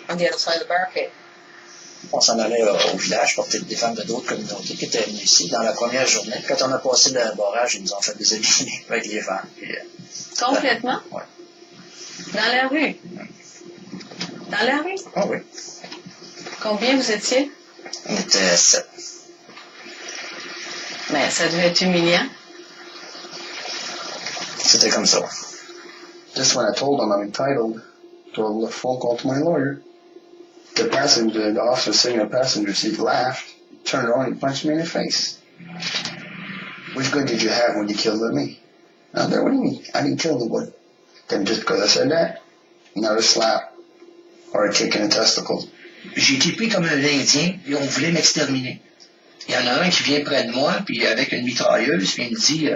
On the other side of the barricade. On s'en allait au village porter des femmes de d'autres communautés qui étaient venues ici dans la première journée. Quand on a passé le barrage, ils nous ont fait des éliminés avec les femmes. Puis, complètement? Oui. Dans la rue? Dans la rue? Ah oui. Combien vous étiez? On était 7. Mais ça devait être humiliant. C'était comme ça. Just when I told them I'm entitled to a phone call to my lawyer, the officer sitting in the passenger seat laughed, turned around and punched me in the face. Which good did you have when you killed me? Now, what do you mean? I didn't kill anybody. Then just because I said that, another slap or a kick in the testicle. J'ai été pris comme un Indien et on voulait m'exterminer. Il y en a un qui vient près de moi, puis avec une mitrailleuse, puis il me dit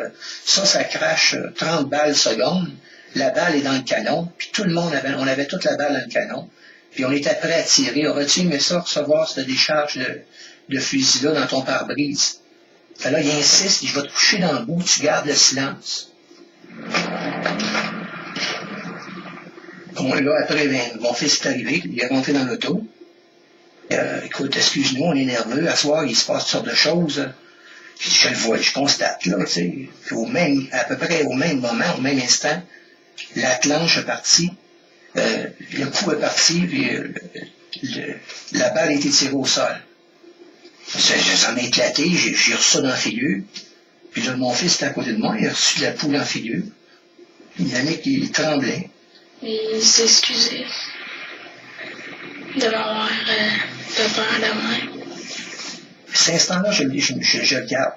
ça crache 30 balles seconde, la balle est dans le canon, puis tout le monde on avait toute la balle dans le canon, puis on était prêt à tirer. Aurais-tu aimé ça, recevoir cette décharge de fusil-là dans ton pare-brise? Fait là, il insiste, je vais te coucher dans le bout, tu gardes le silence. Bon, là, après, mon fils est arrivé, il est rentré dans l'auto. Écoute, excuse-nous, on est nerveux. À soir, il se passe toutes sortes de choses. Je le vois, je constate, là, tu sais. Puis à peu près au même moment, au même instant, la planche est partie, le coup est parti, puis la balle a été tirée au sol. J'en ai éclaté, j'ai reçu ça dans la figure. Puis là, mon fils était à côté de moi, il a reçu de la poule en figure. Yannick, il tremblait. Il s'est excusé de m'avoir devant la main. Cet instant-là, je le garde.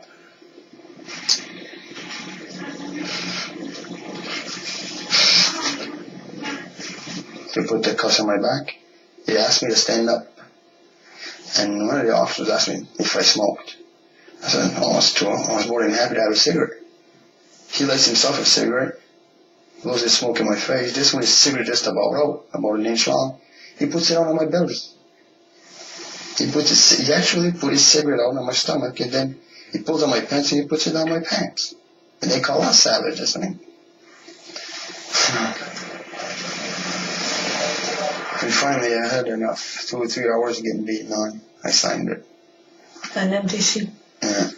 They put the cuffs on my back. They asked me to stand up. And one of the officers asked me if I smoked. I said, I was more than happy to have a cigarette. He lights himself a cigarette. Blows his smoke in my face. This one is cigarette just about an inch long. He puts it out on my belly. He actually put his cigarette out on my stomach, and then he pulls on my pants and he puts it down my pants. And they call us savages, I mean. And finally, I had enough. 2 or 3 hours of getting beaten on. I signed it. An MDC. Yeah.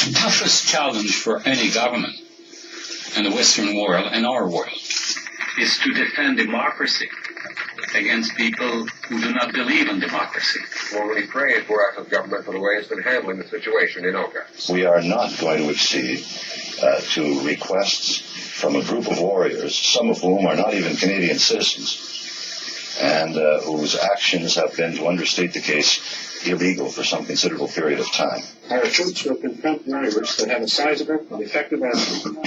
The toughest challenge for any government in the Western world and our world is to defend democracy against people who do not believe in democracy. Well, we praise Morocco's government for the way it's been handling the situation in Oka. We are not going to accede to requests from a group of warriors, some of whom are not even Canadian citizens, and whose actions have been, to understate the case, illegal for some considerable period of time. Our troops will confront warriors that have a sizable and effective arsenal.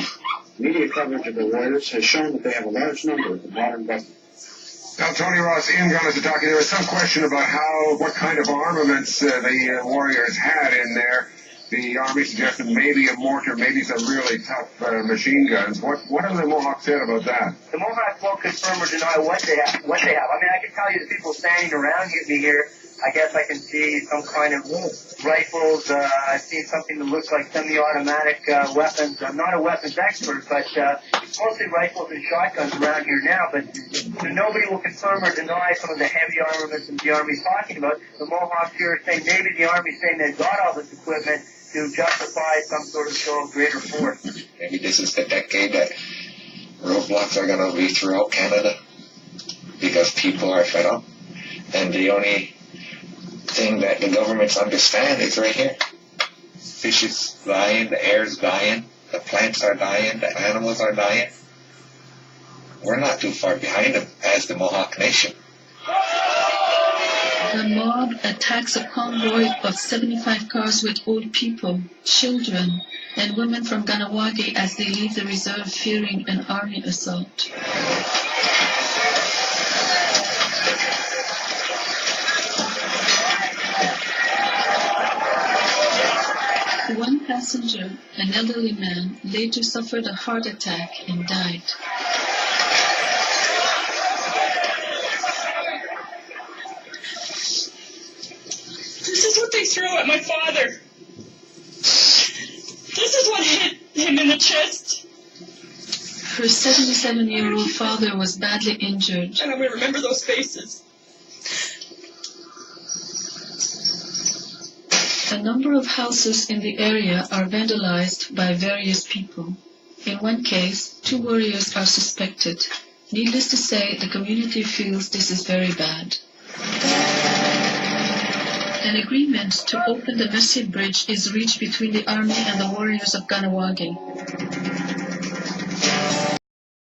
Media coverage of the warriors has shown that they have a large number of modern weapons. Now, Tony Ross, Ian Kanesatake, there was some question about what kind of armaments the warriors had in there. The Army suggested maybe a mortar, maybe some really tough machine guns. What have the Mohawks said about that? The Mohawks won't confirm or deny what they have. I mean, I can tell you the people standing around me here, I guess I can see some kind of rifles. I've seen something that looks like semi-automatic weapons. I'm not a weapons expert, but it's mostly rifles and shotguns around here now. But nobody will confirm or deny some of the heavy armaments that the Army's talking about. The Mohawks here are saying maybe the Army's saying they've got all this equipment to justify some sort of show of greater force. Maybe this is the decade that roadblocks are going to be throughout Canada because people are fed up. And the only thing that the governments understand is right here. Fish is dying, the air is dying, the plants are dying, the animals are dying. We're not too far behind them as the Mohawk Nation. The mob attacks a convoy of 75 cars with old people, children, and women from Kanesatake as they leave the reserve fearing an army assault. One passenger, an elderly man, later suffered a heart attack and died. This is what they threw at my father. This is what hit him in the chest. her 77-year-old father was badly injured. And I will remember those faces. A number of houses in the area are vandalized by various people. In one case, 2 warriors are suspected. Needless to say, the community feels this is very bad. An agreement to open the massive bridge is reached between the army and the warriors of Ganawagi.